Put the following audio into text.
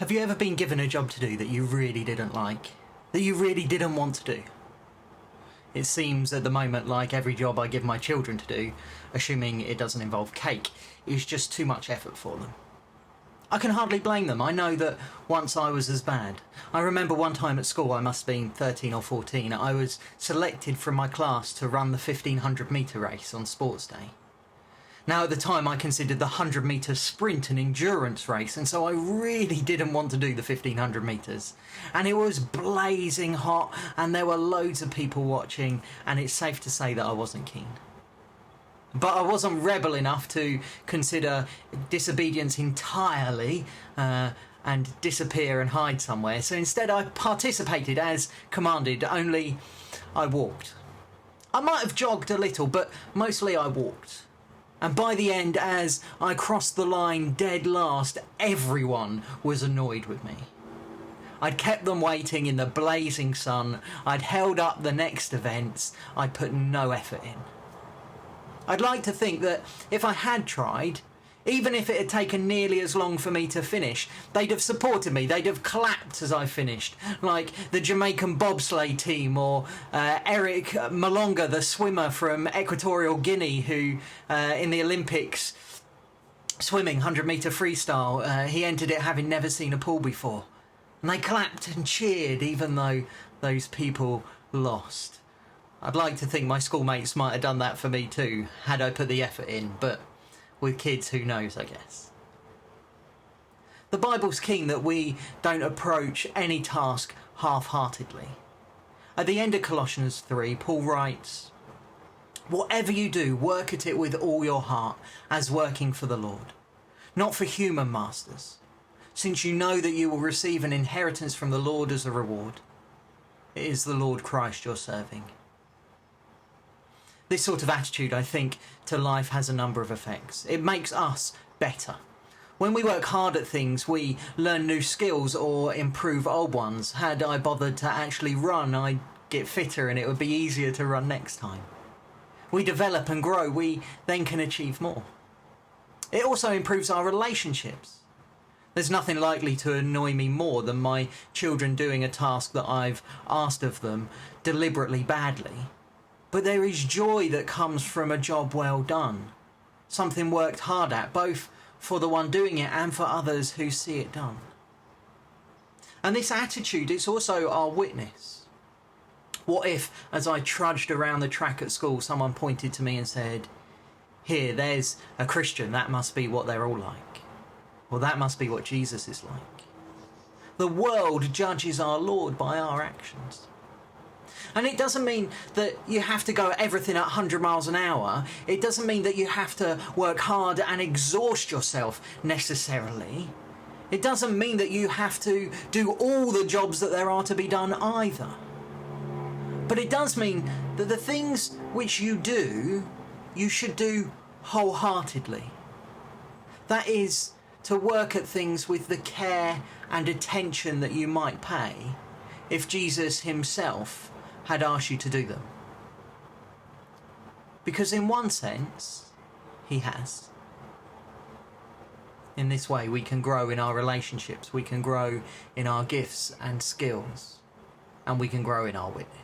Have you ever been given a job to do that you really didn't like? That you really didn't want to do? It seems at the moment like every job I give my children to do, assuming it doesn't involve cake, is just too much effort for them. I can hardly blame them. I know that once I was as bad. I remember one time at school, I must have been 13 or 14, I was selected from my class to run the 1500 metre race on sports day. Now at the time I considered the 100 metre sprint an endurance race, and so I really didn't want to do the 1500 metres. And it was blazing hot and there were loads of people watching, and it's safe to say that I wasn't keen. But I wasn't rebel enough to consider disobedience entirely and disappear and hide somewhere. So instead I participated as commanded, only I walked. I might have jogged a little, but mostly I walked. And by the end, as I crossed the line dead last, everyone was annoyed with me. I'd kept them waiting in the blazing sun, I'd held up the next events, I'd put no effort in. I'd like to think that if I had tried, even if it had taken nearly as long for me to finish, they'd have supported me, they'd have clapped as I finished, like the Jamaican bobsleigh team or Eric Malonga, the swimmer from Equatorial Guinea, who in the Olympics, swimming 100 metre freestyle, he entered it having never seen a pool before. And they clapped and cheered even though those people lost. I'd like to think my schoolmates might have done that for me too, had I put the effort in, but with kids, who knows, I guess. The Bible's keen that we don't approach any task half-heartedly. At the end of Colossians 3, Paul writes, "Whatever you do, work at it with all your heart, as working for the Lord, not for human masters, since you know that you will receive an inheritance from the Lord as a reward. It is the Lord Christ you're serving." This sort of attitude, I think, to life has a number of effects. It makes us better. When we work hard at things, we learn new skills or improve old ones. Had I bothered to actually run, I'd get fitter and it would be easier to run next time. We develop and grow, we then can achieve more. It also improves our relationships. There's nothing likely to annoy me more than my children doing a task that I've asked of them deliberately badly. But there is joy that comes from a job well done, something worked hard at, both for the one doing it and for others who see it done. And this attitude is also our witness. What if, as I trudged around the track at school, someone pointed to me and said, "Here, there's a Christian, that must be what they're all like. Well, that must be what Jesus is like." The world judges our Lord by our actions. And it doesn't mean that you have to go at everything at 100 miles an hour. It doesn't mean that you have to work hard and exhaust yourself necessarily. It doesn't mean that you have to do all the jobs that there are to be done either. But it does mean that the things which you do, you should do wholeheartedly. That is, to work at things with the care and attention that you might pay if Jesus himself had asked you to do them. Because in one sense, he has. In this way, we can grow in our relationships, we can grow in our gifts and skills, and we can grow in our witness.